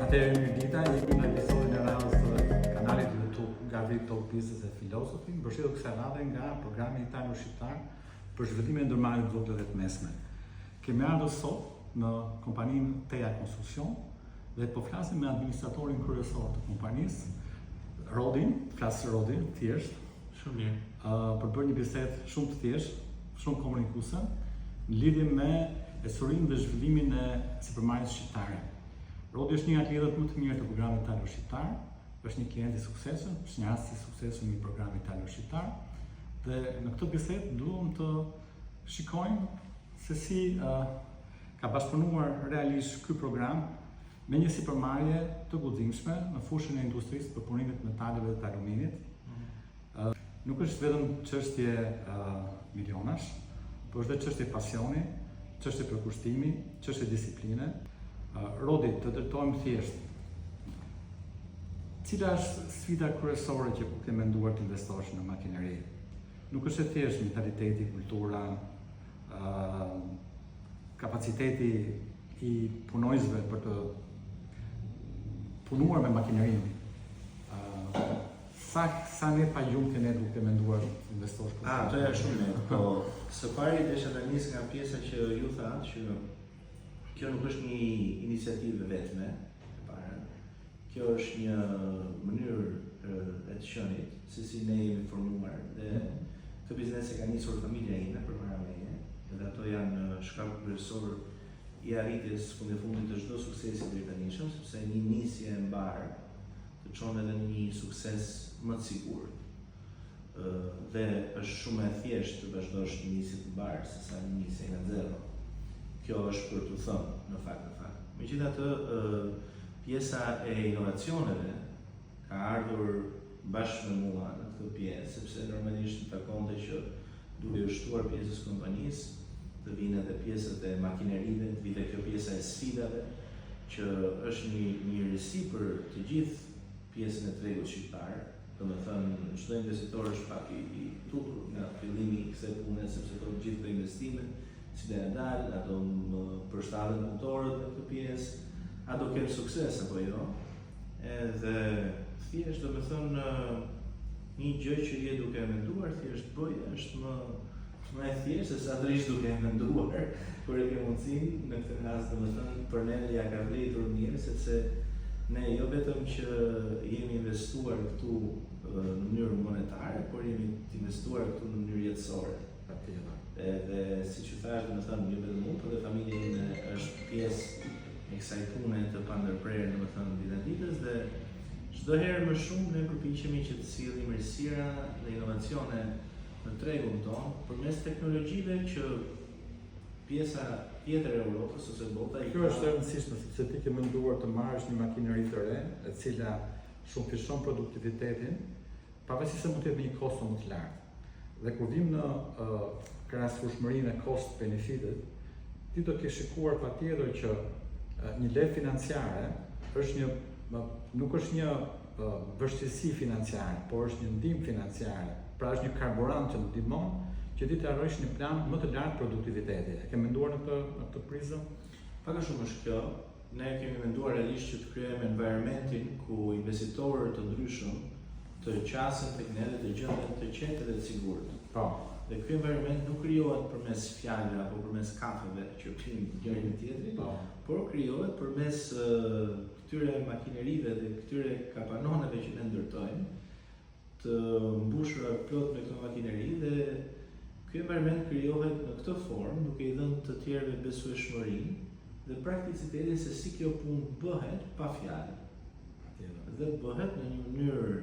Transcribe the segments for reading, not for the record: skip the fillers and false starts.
Atëherë Mirëdita, jemi në episodin e radhës të kanalit YouTube Gavri Talk Business and Philosophy, mbështetur kësaj radhe nga programi italo-shqiptar për zhvillimin e ndërmarrjeve të vogla dhe të mesme. Kemi ardhur sot në kompaninë Teja Konstruksion dhe po flasim me administratorin kryesor të kompanisë, Rodin, Rodi, thjesht, Shumë mirë. Për bërë një bisedë shumë të thjeshtë, shumë komunikuese, në lidhje me historinë dhe zhvillimin e sipërmarrjes shqiptare. Rodi është një nga klientët më të mirë të programit italo-shqiptar, është një klient i suksesshëm, është një rast i suksesshëm i programit italo-shqiptar, dhe në këtë bisedë duam të shikojmë se si ka bashkëpunuar realisht ky program me një sipërmarrje të guximshme në fushën e industrisë për punimet metaleve dhe të aluminit. Nuk është vetëm çështje milionash, por është dhe çështje pasioni, çështje përkushtimi, çështje disipline. Rodi, të ndërtojmë thjesht. Cila është sfida kryesore që ke menduar të investosh në makineri? Nuk është thjesht mentaliteti, kultura, kapaciteti i punojësve për të punuar me makinerinë. Sa ne pa gjumë të ne duke menduar të investosh për të? Të e shumë mirë, po së pari desha të nis nga pjesa që ju thatë që kjo nuk është një iniciativë vetme, e para. Kjo është një mënyrë e të qenit, se si ne jemi formuar dhe këtë biznes e ka nisur familja ime përpara meje, dhe ato janë shkaku kryesor i arritjes fundit të çdo suksesi britanishëm, sepse një nisje e mbarë të çon edhe një sukses më të sigurt. Dhe është shumë e thjeshtë të vazhdosh një nisje të mbarë se sa një nisje nga zero. Kjo është për të thënë në fakt. Megjithatë, pjesa e inovacioneve ka ardhur bashkë me mua në këtë pjesë, sepse normalisht në takonte që duke u shtuar pjesës kompanisë, të vinë edhe pjesët e makinerive, të vite kjo pjesa e sfidave, që është një risi për të gjithë pjesën e tregut shqiptar. Domethënë, çdo investitor është pak i tutur nga fillimi i kësaj pune, sepse të gjithë këto investime, si dhe dalë, a do më përshtaten motorët në këtë pjesë, a do kemë sukses apo jo. Edhe thjesht do me thënë një gjë që je duke menduar, thjesht bëje është më e thjesht se sa drejt duke menduar, kur e ke mundësinë në këtë rast do me thënë për ne ja ka vlerëtur mirë, sepse ne jo vetëm që jemi investuar këtu në mënyrë monetare, por jemi investuar këtu në mënyrë jetësore. Dhe si që thash, do me thënë, jo vetëm unë, por dhe familja ime është pjesë e kësaj pune të pandërprerë, do me thënë, ditës dhe çdo herë më shumë ne përpiqemi që të sillim errësira dhe inovacione në tregun tonë përmes teknologjive që pjesa tjetër e Europës ose bota i ka. Kjo është e rëndësishme sepse ti ke menduar të marrësh një makineri të re, e cila shumëfishon produktivitetin, pavarësisht se mund të jetë me një kosto më të lartë. Dhe kur vim në krahasfueshmërinë e cost-benefitit, ti do ke shikuar patjetër që një lehë financiare është nuk është një vështirësi financiare, por është një ndihmë financiare. Pra është një karburant që të ndihmon që ti të arrijsh një plan më të lartë produktiviteti. E ke menduar në këtë prizëm? Pak a shumë është kjo. Ne kemi menduar realisht që të krijojmë environmentin ku investitorë të ndryshëm të qasen tek ne dhe të gjenden të qetë dhe të sigurt. Po. Dhe ky environment nuk krijohet përmes fjalëve apo përmes kafeve që pimë njëri me tjetrin, por krijohet përmes këtyre makinerive dhe këtyre kapanoneve që ne ndërtojmë, të mbushura plot me këto makineri dhe ky environment krijohet në këtë formë, duke i dhënë të tjerëve besueshmërinë dhe prakticitetin se si kjo punë bëhet pa fjalë. Dhe bëhet në një mënyrë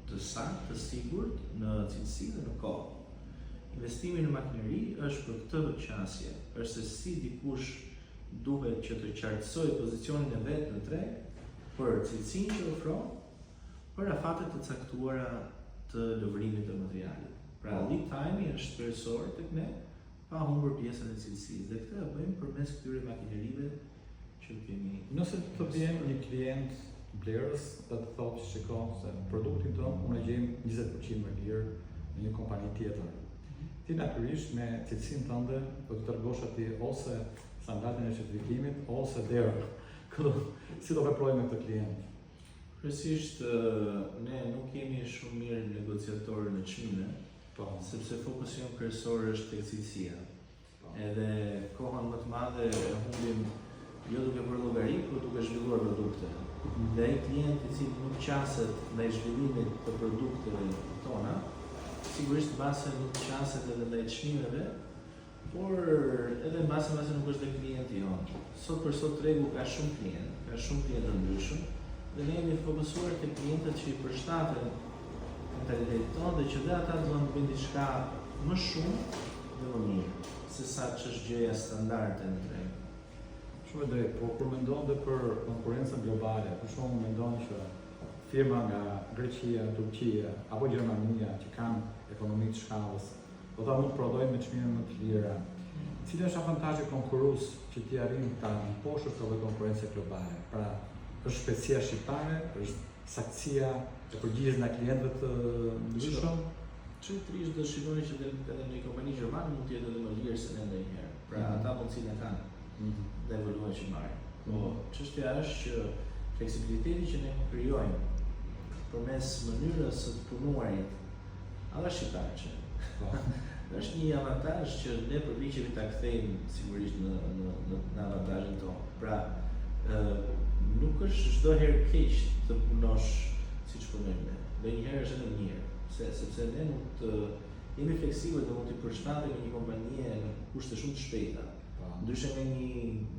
të saktë, të sigurt, në cilësi dhe në kohë. Investimi në makineri është për këtë qasje, është se si dikush duhet që të qartësoj pozicionin e vet në treg për cilësinë që ofron, për afate të caktuara të lëvërimit të materialit. Pra lead time është kryesor tek ne, pa humbur pjesën e cilësisë. Dhe këtë e bëjmë përmes këtyre makinerive që kemi. Nëse të vjen një klient blerës dhe të thotë shikon se produktin tonë unë e gjejmë 20% më lirë në një kompani tjetër. Ti natyrisht me cilësinë tënde do të tregosh atij ose standardin e certifikimit ose derë si do veprojmë me këtë klient? Kryesisht ne nuk jemi shumë mirë negociatorë në çmime, sepse fokusi jon kryesor është tek cilësia. Edhe kohën më të madhe e humbim jo duke bërë llogari, por duke zhvilluar produkte. Dhe ai klient i cili nuk qaset ndaj zhvillimit të produkteve tona, sigurisht mbase nuk qaset edhe ndaj çmimeve, por edhe mbase nuk është dhe klienti jon. Sot për sot tregu ka shumë klient të ndryshëm, dhe ne jemi fokusuar te klientët që i përshtaten mentalitetit tonë dhe që dhe ata do të bëjnë diçka më shumë dhe më mirë, se sa që është gjëja standarde në treg. Shumë e drejtë, po kur mendon dhe për konkurrencën globale, për shumë mendon që firma nga Greqia, Turqia apo Gjermania që kanë ekonomi të shkallës, do ta mund të prodhojnë me çmime më të lira. Cili është avantazhi konkurrues që ti arrin ta mposhësh këtë konkurrencë globale? Pra, është shpejtësia shqiptare, është saktësia e përgjigjes nga klientët të ndryshëm? Qëtërisht do shikoni që edhe një kompani gjermane mund të jetë edhe më lirë se ne ndonjëherë. Pra ata mundësinë e kanë dhe evoluojnë që marrin. Po çështja është që fleksibiliteti që ne krijojmë përmes mënyrës së të punuarit, alla shqiptarë që është një avantazh që ne përpiqemi ta kthejmë sigurisht në avantazhin tonë. Pra, nuk është çdo herë keq të punosh siç punojmë ne. Ndonjëherë është edhe mirë, sepse ne mund të jemi fleksibël dhe mund të përshtatemi një kompanie në kushte shumë të shpejta. Ndryshe me një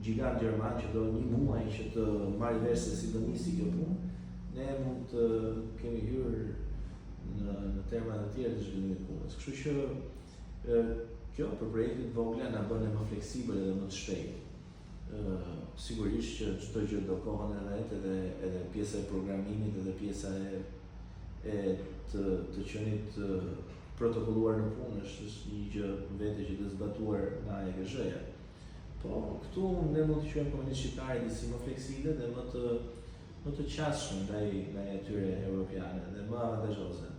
gjigant gjerman që do një muaj që të marrë vesh se si do nisi kjo punë, ne mund të kemi hyrë në terma të tjerë të zhvillimit të punës. Kështu që kjo për projektet vogla na bën më fleksibël dhe më të shpejtë. Sigurisht që çdo gjë do kohën e vet, edhe pjesa e programimit edhe pjesa e të qenit protokolluar në punë është një gjë vetë që të zbatuar nga EGZ-ja. Po këtu ne mund të quajmë kompanitë shqiptare disi më fleksible dhe më të qasshme ndaj atyre europiane dhe më avantazhoze.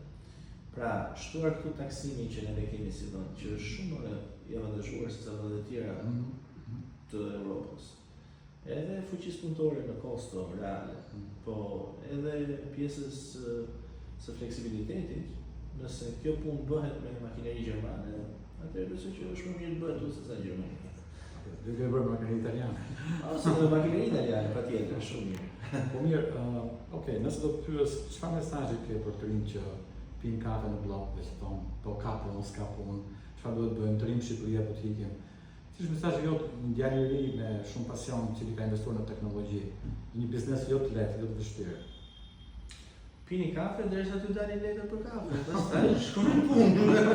Pra, shtuar këtu taksimin që ne kemi si vend, që është shumë i avantazhuar se sa vendet tjera të Europës. Edhe fuqisë punëtore në kosto reale, po edhe pjesës së fleksibilitetit, nëse kjo punë bëhet me makineri gjermane, atëherë besoj që është më mirë të bëhet se sa Gjermania. Duke bërë makineri italiane. Ose edhe makineri italiane, patjetër, shumë mirë. Po mirë, okay, nëse do të pyes, çfarë mesazhi ke për të rinë që pinë kafe në blok dhe që thonë, po ka punë, s'ka punë, çfarë duhet bëjmë të rinë në Shqipëri apo të ikim? Si është mesazhi jot një djalë i ri me shumë pasion që ka investuar në teknologji, një biznes jo të lehtë, jo të vështirë? Pini kafe derisa t'ju dalin lekët për kafe, pastaj shkon në punë.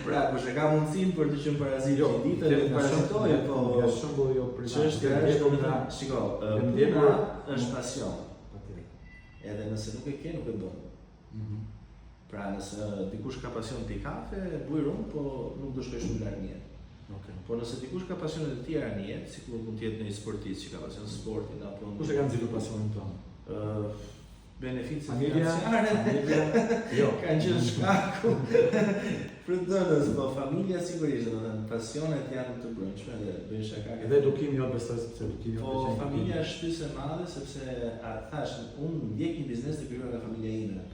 Pra, kush e ka mundësinë për të qenë parazit një ditë dhe të parazitojë, po nga shembull jo privat. Çështja është shiko, puna është pasion. Edhe nëse nuk e ke, nuk e bën. Pra, nëse dikush ka pasion pi kafe, bujrum, po nuk do shkoj shumë larg në jetë. Po nëse dikush ka pasione të tjera në jetë, sikur mund të jetë një sportist që ka pasion sportin apo kush e ka nxjerrë pasionin tonë? Benefice financiare, kanë qenë shkaku për dënës, po familja sigurisht, domethënë pasionet janë të brendshme dhe bëjnë shaka. Edhe edukimi jot besoj sepse edukimi po familja është shtysë e madhe sepse thash, unë ndjek një biznes të krijuar nga familja ime.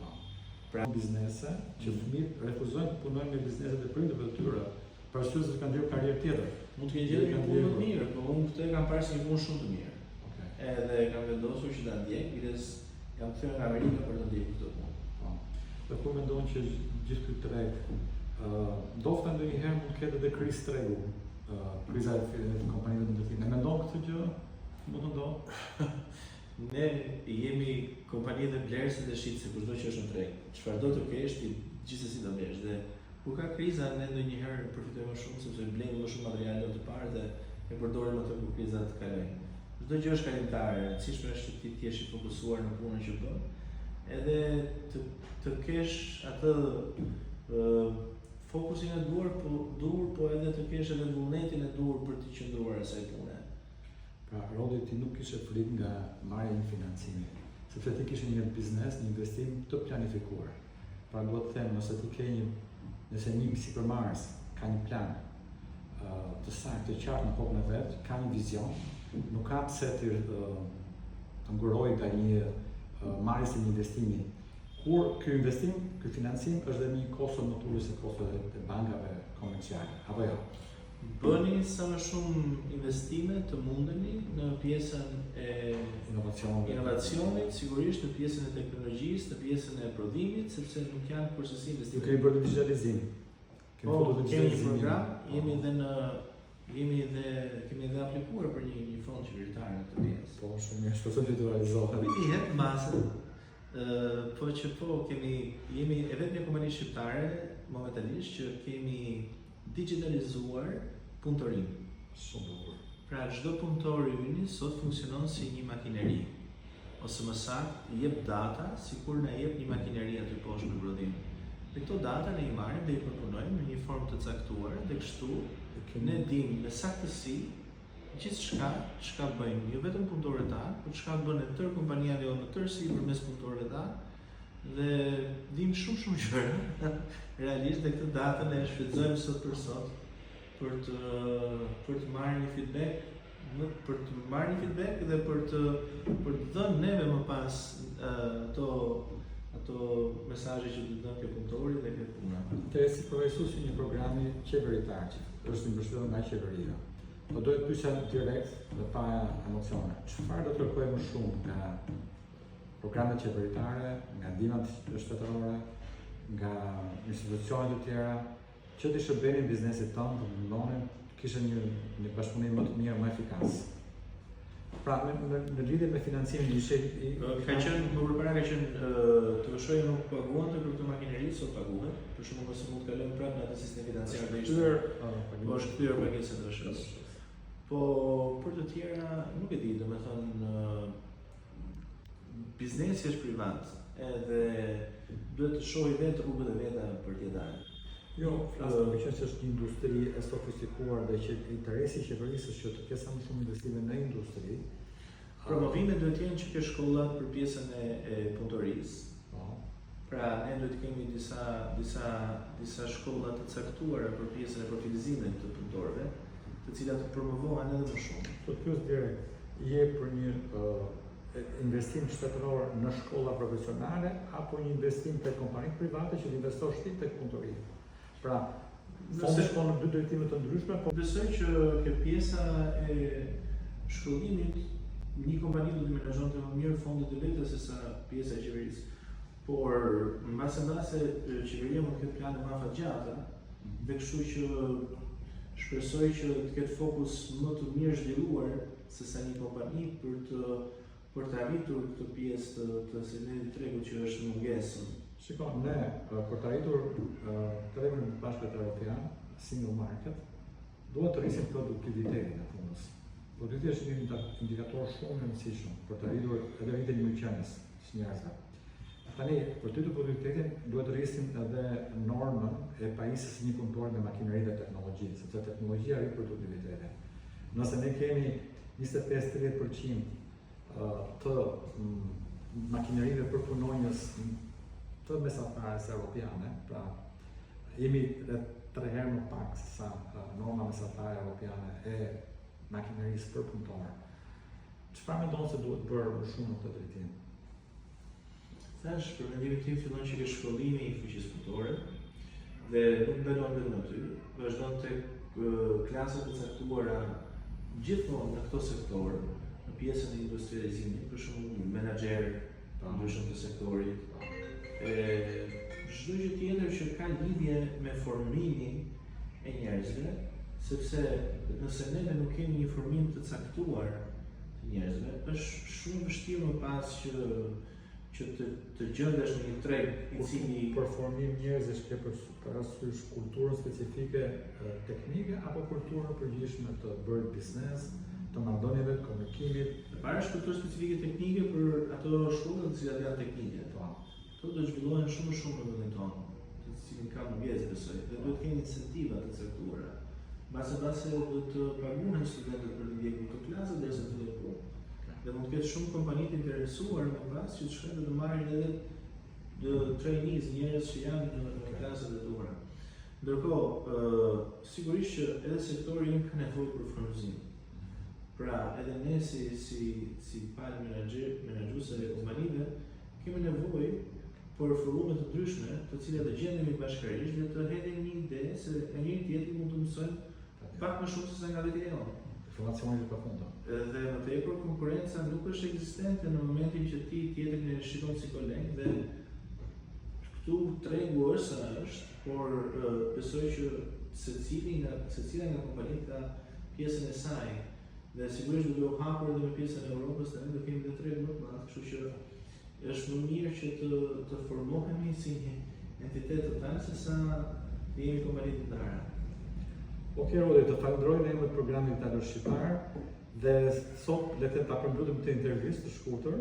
Pra biznese që fëmijët refuzojnë të punojnë me bizneset e prindërve të tyre, për arsye se kanë ndjerë karrierë tjetër. Mund të kenë gjetur një punë të mirë, po unë këtë kam parë si një punë shumë të mirë. Edhe kam vendosur që ta ndjek, bides jam kthyer nga Amerika për të ndjekur këtë punë. Dhe kur mendon që gjithë ky treg, ndoshta ndonjëherë mund të ketë edhe krizë tregu, kriza e kompanive të ndërtimit. Ne mendon këtë gjë mund të ndodhë? Ne jemi kompani të blerësit dhe shitse, kushdo që është në treg. Çfarëdo të kesh, ti gjithsesi do blesh. Dhe kur ka kriza, ne ndonjëherë përfitojmë më shumë sepse blejmë më shumë materiale të parë dhe e përdorim ato kur kriza të kalojë. Çdo gjë është kalimtare, e rëndësishme është që ti të jesh i fokusuar në punën që bën. Edhe të kesh atë fokusin e dur, po edhe të kesh edhe vullnetin e dur për të qëndruar asaj pune. Pra, Rodi ti nuk kishe frikë nga marrja e një financimi, sepse ti kishe një biznes, një investim të planifikuar. Pra, do të them, nëse një sipërmarrës ka një plan të saktë, të qartë në kokën e vet, ka një vizion, nuk ka pse të të nguroj nga një marrjes së një investimi. Kur ky investim, ky financim është dhe një kosto më të ulur se kostot e bankave komerciale, apo jo? Bëni sa më shumë investime të mundeni në pjesën e inovacionit, sigurisht në pjesën e teknologjisë, në pjesën e prodhimit, sepse nuk janë përgjithësi investime. Kemi bërë digitalizim. Kemi një program, kemi edhe aplikuar për një fond qeveritar në këtë pjesë. Po, shumë mirë, shpresoj të realizohet. Kemi hep masën, po që jemi e vetmja kompani shqiptare momentalisht që kemi digitalizuar punëtorim. Shumë bukur. Pra çdo punëtor i yni sot funksionon si një makineri, ose më saktë jep data sikur na jep një makineri aty poshtë në prodhim. Dhe këto data ne i marrim dhe i përpunojmë në një formë të caktuar dhe kështu ne dimë me saktësi gjithçka çka bëjmë, jo vetëm punëtorët tanë, por çka bën e tërë kompania jonë në tërësi përmes punëtorëve tanë dhe dimë shumë gjëra realisht dhe këtë datën e shfrytëzojmë sot për sot për të marrë një feedback, dhe për të dhënë neve më pas ato mesazhe që do të dhënë ke punëtori dhe ke puna. Te si përfaqësuesi një programi qeveritar që është mbështetur nga qeveria. Po do të pyesja direkt dhe pa emocione. Çfarë do të kërkojë më shumë nga programet qeveritare, nga ndihmat shtetërore, nga institucionet e tjera, që të shërbenin biznesit tonë, të mundonin të kishe një bashkëpunim më të mirë, më efikas. Pra, në lidhje me financimin më përpara ka qenë TVSH nuk paguante për këtë makineri, sot paguhet, për shembull nëse mund të kalojmë prapë në atë sistem financiar dhe është kthyer pagesa e TVSH-s. Po për të tjera nuk e di, domethënë biznesi është privat, edhe duhet të shohë vetë rrugët e veta për t'i dalë. Jo, flasë për që është një industri e sofistikuar dhe që interesi i qeverisë është që të ketë sa më shumë investime në industri. Promovimet duhet jenë që ke shkollat për pjesën e punëtorisë. Pra, ne duhet kemi disa shkolla të caktuara për pjesën e profilizimit të punëtorëve, të cilat të promovohen edhe më shumë. Do të pyes direkt, je për një investim shtetëror në shkolla profesionale apo një investim tek kompanitë private që të investosh ti tek punëtoria? Pra, fondi shkon në dy drejtime të ndryshme, po besoj që ke pjesa e shkollimit, një kompani do të menaxhonte më mirë fondet e veta se sa pjesa e qeverisë. Por mbase qeveria mund të ketë plane më afatgjata, dhe kështu që shpresoj që të ketë fokus më të mirë zhvilluar se sa një kompani për të arritur këtë pjesë të segmentit tregut që është mungesën. Shikon, ne për të arritur tregun e Bashkët Evropian, single market, duhet të rrisim produktivitetin e punës. Produktiviteti është një indikator shumë i rëndësishëm për të arritur edhe rritjen e mirëqenies së njerëzve. Tani, për të rritur produktivitetin, duhet të rrisim edhe normën e pajisjes së një punëtori me makineri dhe teknologji, sepse teknologjia rrit produktivitetin. Nëse ne kemi 25-30% të makinerive për punonjës të mesatarës europiane, pra jemi dhe 3 herë më pak se sa norma mesatare europiane e makinerisë për punëtor. Çfarë mendon se duhet bërë më shumë në këtë drejtim? Thash, për mendimin tim fillon që ke shkollimi i fuqisë punëtore dhe nuk mbetton vetëm aty, vazhdon tek klasat e caktuara gjithmonë në këto sektor, në pjesën e industrializimit, për shembull menaxher të ndryshëm të sektorit. Çdo gjë tjetër që ka lidhje me formimin e njerëzve, sepse nëse ne nuk kemi një formim të caktuar të njerëzve, është shumë vështirë më pas që të gjendesh në një treg i cili për formim njerëzish ke parasysh kulturën specifike teknike apo kulturën përgjithshme të bërë biznes, të marrëdhënieve, të komunikimit. Para është kulturë specifike teknike për ato shkolla të cilat janë teknike. Ato do të zhvillohen shumë në vendin tonë, të cilin ka mungesë besoj, dhe duhet kemi incentiva të caktuara. Mbase do të paguhen studentët për të ndjekur këto klase derisa të fillojnë punë. Dhe mund të ketë shumë kompani të interesuar më pas që të shkojnë dhe të marrin edhe trainees, njerëz që janë në klasat e duhura. Ndërkohë, sigurisht që edhe sektori im ka nevojë për furnizim. Pra, edhe ne si palë menaxhuese e kompanive, kemi nevojë për forume të ndryshme, të cilat të gjendemi bashkërisht dhe të hedhim një ide se nga njëri tjetri mund të mësojmë pak më shumë se sa nga vetja jonë. Informacioni të pafundme. Dhe më tepër konkurenca nuk është ekzistente në momentin që ti tjetrin e shikon si koleg dhe këtu tregu është sa është, por besoj që secila nga kompanitë ka pjesën e saj. Dhe sigurisht duke u hapur edhe me pjesën e Europës, tani do kemi dhe tregu më të madh, kështu që është më mirë që të formohemi si një entitet total sesa të jemi kompani të ndara. Okej, Rodi, të falenderoj në emër të programit Italo Shqiptar dhe sot le të ta përmbyllim këtë intervistë të shkurtër,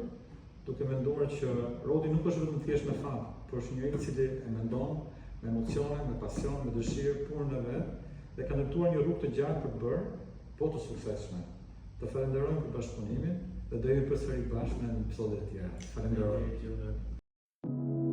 duke menduar që Rodi nuk është vetëm thjesht me fat, por është njëri i cili e mendon me emocione, me pasion, me dëshirë punën e vet dhe ka ndërtuar një rrugë të gjatë për të bërë, po të suksesshme. Të falenderojmë për bashkëpunimin dhe do jemi përsëri bashkë në episode të tjera. Falenderoj.